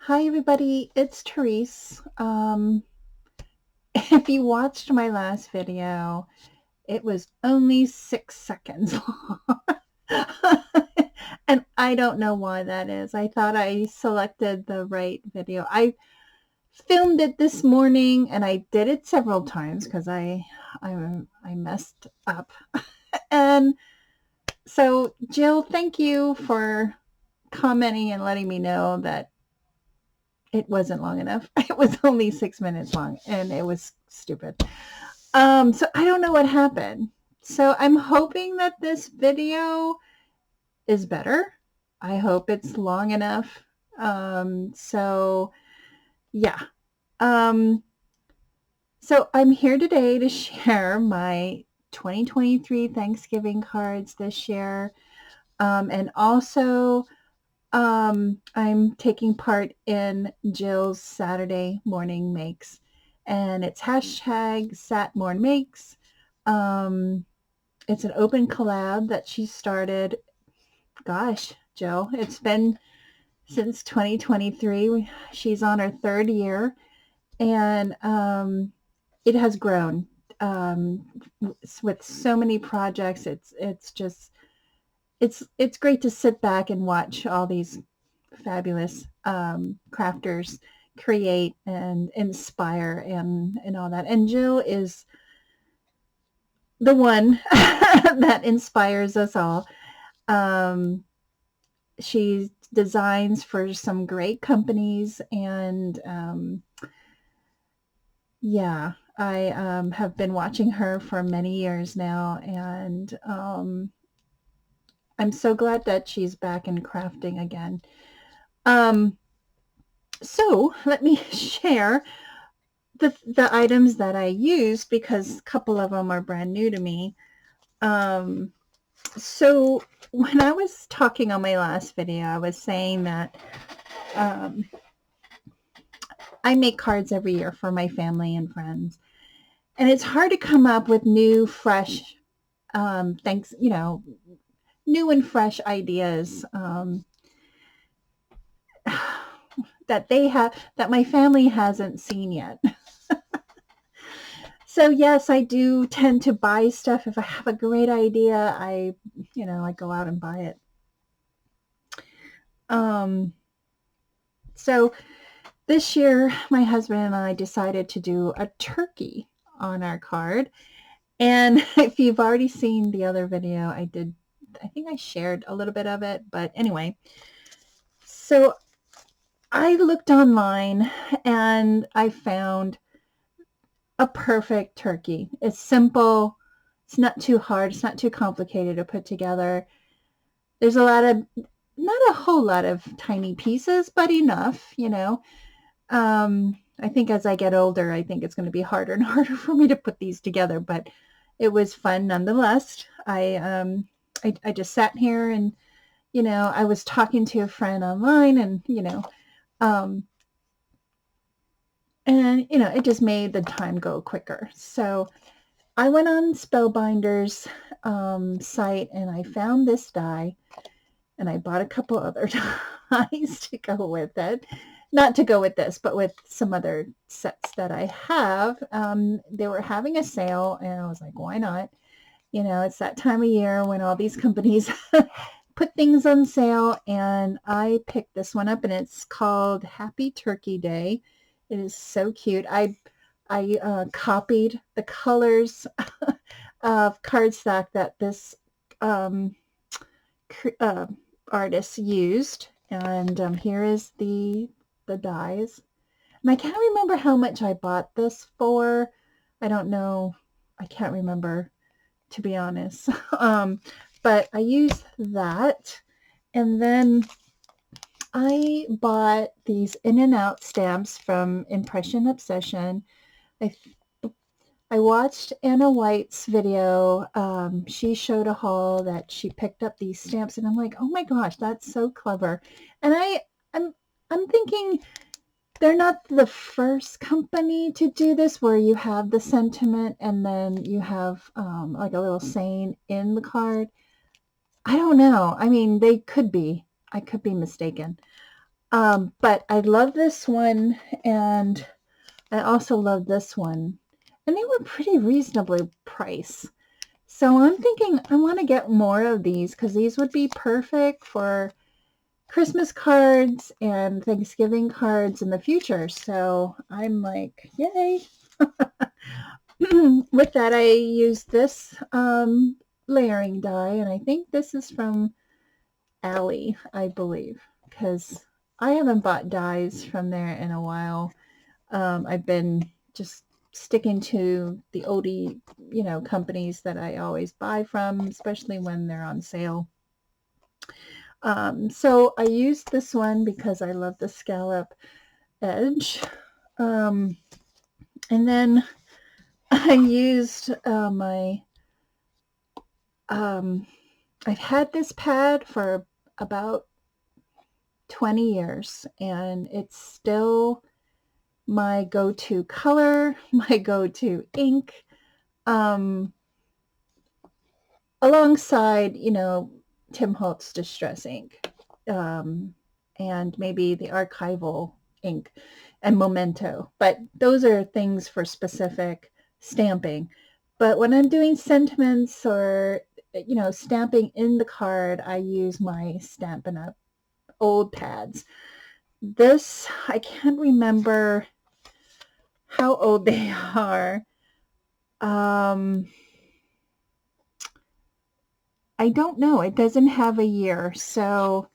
Hi everybody, it's Tereese. If you watched my last video, it was only 6 seconds long. And I don't know why that is. I thought I selected the right video. I filmed it this morning and I did it several times because I messed up. And so Jill, thank you for commenting and letting me know that it wasn't long enough. It was only 6 minutes long and it was stupid. So I don't know what happened. So I'm hoping that this video is better. I hope it's long enough. So yeah. Um, so I'm here today to share my 2023 Thanksgiving cards this year. And also I'm taking part in Jill's Saturday morning makes, and it's hashtag #SatMornMakes. Um, it's an open collab that she started. Gosh, Jill, it's been since 2023. She's on her third year, and it has grown with so many projects. It's just it's great to sit back and watch all these fabulous crafters create and inspire and all that. And Jill is the one that inspires us all. Um, she designs for some great companies, and yeah, I have been watching her for many years now, and I'm so glad that she's back in crafting again. Um, so let me share the items that I use because a couple of them are brand new to me. So when I was talking on my last video, I was saying that um, I make cards every year for my family and friends, and it's hard to come up with new, fresh things, new and fresh ideas that my family hasn't seen yet. So yes, I do tend to buy stuff. If I have a great idea, I go out and buy it. So this year, my husband and I decided to do a turkey on our card. And if you've already seen the other video, I think I shared a little bit of it, but anyway. So I looked online and I found a perfect turkey. It's simple. It's not too hard. It's not too complicated to put together. There's not a whole lot of tiny pieces, but enough, I think as I get older, I think it's going to be harder and harder for me to put these together, but it was fun nonetheless. I just sat here and, I was talking to a friend online and, um, it just made the time go quicker. So I went on Spellbinder's site and I found this die, and I bought a couple other dies to go with it. Not to go with this, but with some other sets that I have. They were having a sale, and I was like, why not? It's that time of year when all these companies put things on sale, and I picked this one up, and it's called Happy Turkey Day. It is so cute. I copied the colors of cardstock that this artist used, and here is the dies. And I can't remember how much I bought this for. I don't know. I can't remember, to be honest. But I used that, and then I bought these in and out stamps from Impression Obsession. I I watched Anna White's video. She showed a haul that she picked up these stamps, and I'm like, oh my gosh, that's so clever. And I'm thinking they're not the first company to do this, where you have the sentiment and then you have like a little saying in the card. I don't know. I mean, they could be. I could be mistaken. But I love this one, and I also love this one. And they were pretty reasonably priced. So I'm thinking I want to get more of these because these would be perfect for Christmas cards and Thanksgiving cards in the future. So I'm like, yay. With that, I used this layering die, and I think this is from Alley, I believe, because I haven't bought dies from there in a while. I've been just sticking to the oldie, companies that I always buy from, especially when they're on sale. So I used this one because I love the scallop edge. Um, and then I used um, I've had this pad for about 20 years, and it's still my go-to color, my go-to ink, um, alongside, Tim Holtz Distress ink, um, and maybe the archival ink and Memento. But those are things for specific stamping. But when I'm doing sentiments or, stamping in the card, I use my Stampin' Up! Old pads. This, I can't remember how old they are. Um, I don't know. It doesn't have a year. So,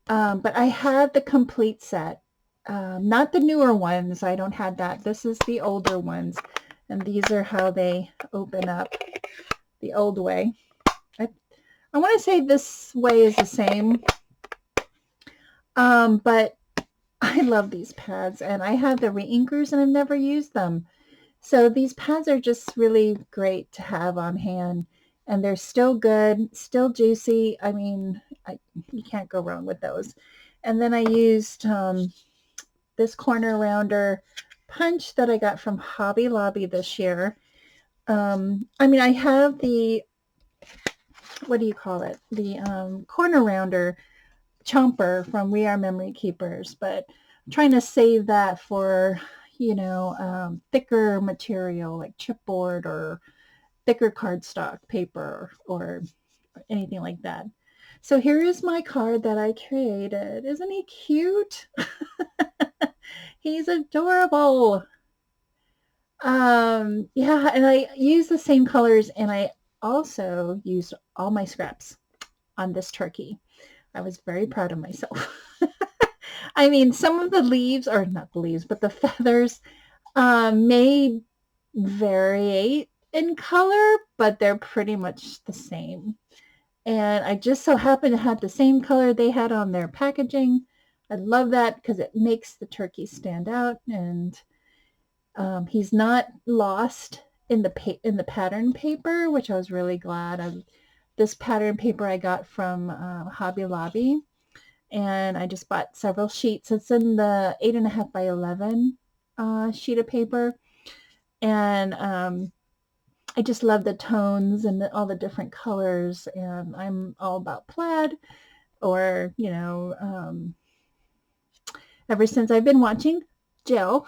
but I have the complete set. Not the newer ones. I don't have that. This is the older ones. And these are how they open up the old way. I want to say this way is the same. But I love these pads, and I have the reinkers and I've never used them. So these pads are just really great to have on hand, and they're still good, still juicy. I mean, you can't go wrong with those. And then I used this corner rounder punch that I got from Hobby Lobby this year. I mean, I have the, what do you call it? The corner rounder chomper from We Are Memory Keepers, but I'm trying to save that for, thicker material like chipboard or thicker cardstock paper or anything like that. So here is my card that I created. Isn't he cute? He's adorable. Yeah, and I use the same colors, and I also used all my scraps on this turkey. I was very proud of myself. I mean, some of the leaves, or not the leaves, but the feathers may vary in color, but they're pretty much the same. And I just so happen to have the same color they had on their packaging. I love that because it makes the turkey stand out, and he's not lost in the pattern paper, which I was really glad of. This pattern paper I got from Hobby Lobby, and I just bought several sheets. It's in the 8.5 by 11 sheet of paper, and I just love the tones and all the different colors. And I'm all about plaid, or ever since I've been watching Jill,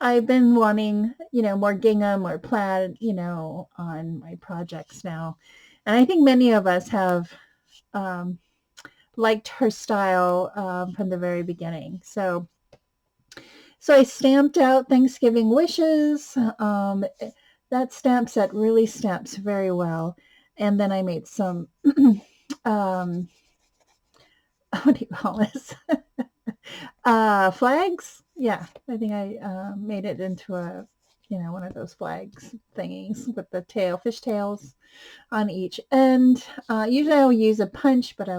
I've been wanting more gingham or plaid on my projects now, and I think many of us have um, liked her style from the very beginning. So I stamped out Thanksgiving Wishes. That stamp set really stamps very well. And then I made some, what do you call this? Flags. Yeah, I think I made it into a, one of those flags thingies with the fish tails on each end. Usually I'll use a punch, but I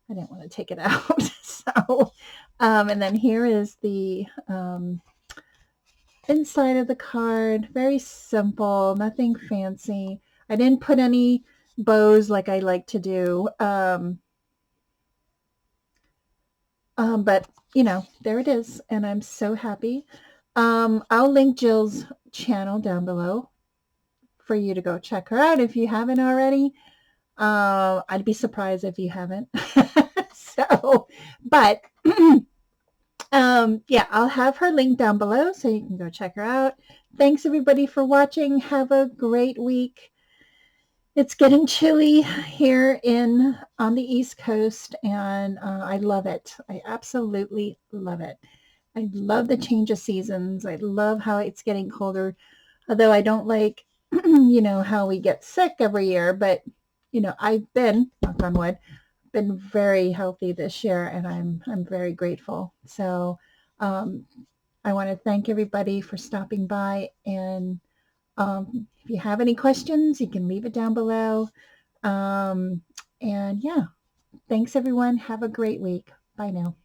didn't want to take it out. So, and then here is the inside of the card. Very simple, nothing fancy. I didn't put any bows like I like to do. But there it is, and I'm so happy. I'll link Jill's channel down below for you to go check her out if you haven't already. I'd be surprised if you haven't. So, but Yeah, I'll have her link down below so you can go check her out. Thanks everybody for watching. Have a great week. It's getting chilly here in on the East Coast, and I love it. I absolutely love it. I love the change of seasons. I love how it's getting colder, although I don't like, how we get sick every year. But I've been, knock on wood, been very healthy this year, and I'm very grateful. So um, I want to thank everybody for stopping by, and if you have any questions, you can leave it down below. Um, and yeah, thanks everyone. Have a great week. Bye now.